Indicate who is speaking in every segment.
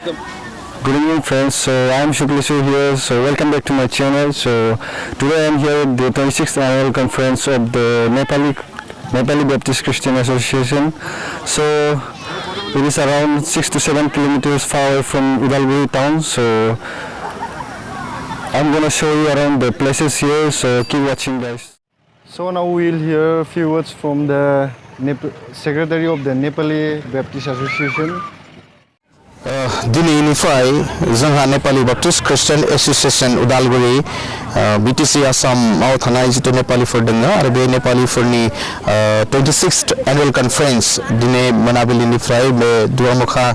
Speaker 1: Good evening friends, so I am Shuklishu here, so welcome back to my channel. So today I am here at the 26th annual conference of the Nepali Baptist Christian Association. So it is around 6 to 7 kilometers far away from Udalguri town, so I'm gonna show you around the places here, so keep watching guys. So now we will hear a few words from the Secretary of the Nepali Baptist Association.
Speaker 2: Dinify Zangha Nepali Baptist Christian Association Udalguri BTC Assam Mauthanai to Nepali for Denga Arabe Nepali for ni 26th annual conference Dine Manabili Nifrai be Duamukha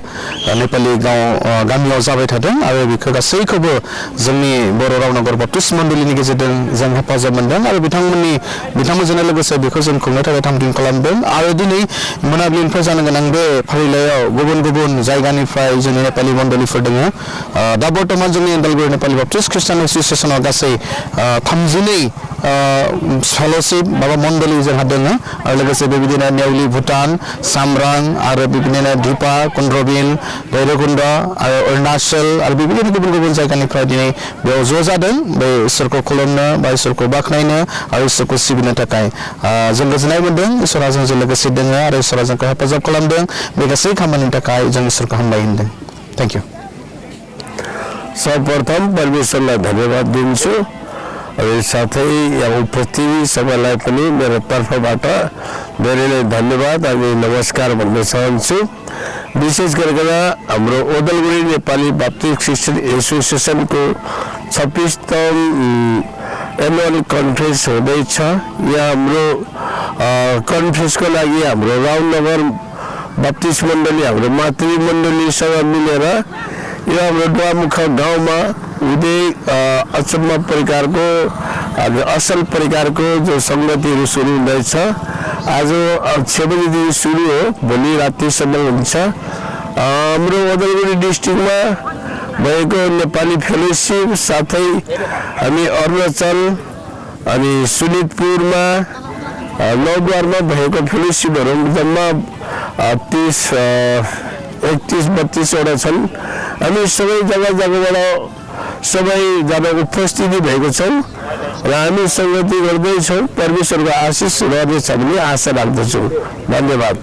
Speaker 2: Nepali Gamio Zabet Hadam Arabic Seikobo Zami Boronagar Baptist Monduli Nigazan Zangha Pazamandan Arabitamuni Bitamazanalaga because in Kumata Tamdin Columban Aradini Manabili President Nangbe Parileo Gubun Zaigani Fry Nepali Mondoli for Denga Dabotamazuni and Udalguri Nepali Baptist Christian Association Agase Thamzini fellowship Baba Mondoli is a Hadena, Alagase Bibina Neuli Bhutan, Samrang, Arabibina Dripa, Kundrovil, Beiragunda, Arnashal, Albibina Gubun Zakani Pradini, Beozozaden, by Circo Columna, by Circo Baknaina, Arisoko Sibinatakai, Zangazanaban, Sorazan Legacy Denga, Sorazan Kapaza Columban, Megasi Kamanitakai, Zangisarka Hamba. Thank you.
Speaker 3: सर्वप्रथम परमेश्वरलाई धन्यवाद दिन्छु अनि साथै यहाँ उपस्थित सबैलाई पनि मेरो तर्फबाट धेरै नै धन्यवाद अनि नमस्कार भन्न चाहन्छु विशेष गरेर हाम्रो ओदलगुरी नेपाली बाप्टिस्ट क्रिस्चियन एसोसिएसनको 26औं एनुअल कन्फरेन्स हुँदैछ यहाँ हाम्रो कन्फरेन्सको लागि हाम्रो राउन्ड नम्बर बाप्टिस्ट मण्डली हाम्रो मातृ मण्डलीसँग मिलेर यो हाम्रो डुवामुख गाउँमा उदय अचम्म प्रकारको असल प्रकारको जो संगतिहरू सुरु हुँदैछ आज 6 बजेदेखि सुरु हो भोलि रातिसम्म हुन्छ हाम्रो ओदलगुरी डिस्ट्रिक्टमा भएको नेपाली फेलोशिप साथै हामी अरुणाचल अनि सुनितपुरमा नौद्वारमा भएको फेलोशिपहरू जम्मा 31-32 वटा छन् हामी सबै जग्गाबाट सबै जना उपस्थिति भएको छौं र हामी संगति गर्दै छौं परमेश्वरको आशीष रहनेछ भन्ने आशा राख्दछु धन्यवाद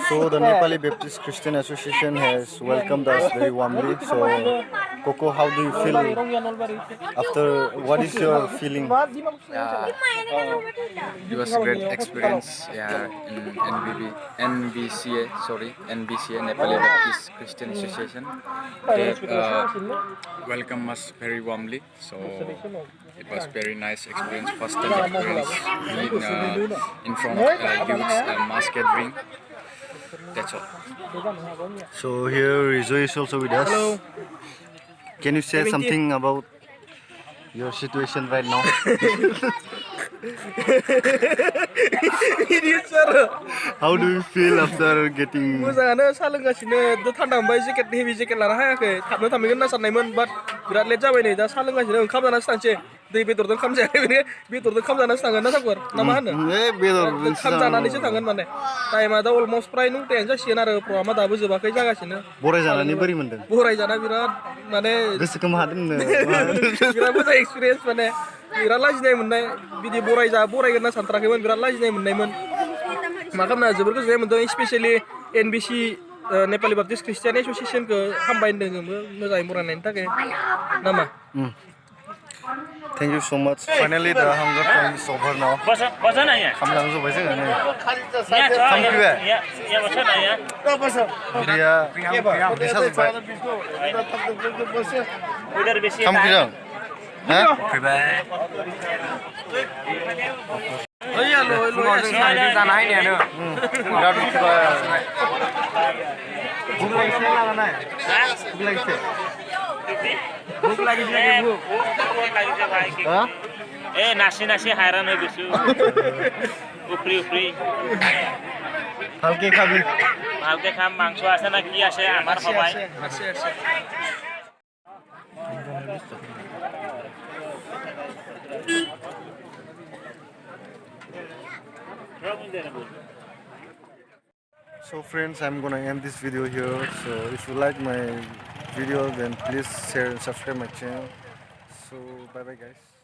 Speaker 1: So the Nepali Baptist Christian Association has welcomed us very warmly. So Coco, how do you feel after? What is your feeling?
Speaker 4: Yeah, it was a great experience. Yeah, in Nbca, Nepali Baptist Christian Association. They welcomed us very warmly. So it was very nice experience. First time experience in front of youths mass gathering. That's all.
Speaker 1: So here Rizzo is also with us.
Speaker 5: Hello.
Speaker 1: Can you say something about your situation right now? How do you feel after getting?
Speaker 5: मोजाङानो साहा लोंगासिनो दा थान्दा मोनबाय jacket heavy jacket लानो हायाखै थाबनो थांगोन होनना साननायमोन बाट बिराद लेट जाबाय नै दा साहा लोंगासिनो ओंखाम जानासो थांसै दै बेदरजों ओंखाम जायाखै बेनिखाय बेदरजों ओंखाम जानासो थांगोन ना सागुर ना मा होनो ओंखाम जानानैसो थांगोन माने टाइमा दा अलमस्ट फ्राय 9टायानो जासिगोन आरो प्रग्रामा दाबो जोबाखै जागासिनो
Speaker 1: बराय जानानै बोरै मोनदों?
Speaker 5: बराय जाना बिराद माने
Speaker 1: गोसोखौ मा हादोंनो?
Speaker 5: बिराद मोजां एक्सपिरियेन्स माने बिराद लाजिनाय मोननाय बिदि बरायगोन होनना सानथाराखैमोन बिराद लाजिनाय मोननायमोन मा खालामना जोबोर गोजोननाय मोन्दों specially NBC Nepali Baptist Christian Association ke haमबाय होनदों जोंबो मोजाङै बरायनायनि थाखाय नामा
Speaker 6: Thank you so much. Finally, the hunger time is over now. खामलांजोब्बाय जोङो नै Thankyou बिदिया बिदि साजोब्बाय Thankyou जों हा फैबाय
Speaker 5: ओइ आलो
Speaker 6: जाना हायनायानो बिराद फैबाय भुक लागिसे लागानाय भुक लागिसे भुक लागिसे भुक हा
Speaker 7: এ নাচি নাচি হায়রান হয়ে গেছো উপরি উপরি
Speaker 6: ভালকে খাবি
Speaker 7: ভালকে খাম মাংস আছে না কি আছে আমার সবাই
Speaker 5: আছে আছে
Speaker 6: So friends, I'm gonna end this video here. So if you like my video, then please share and subscribe my channel. So bye bye guys.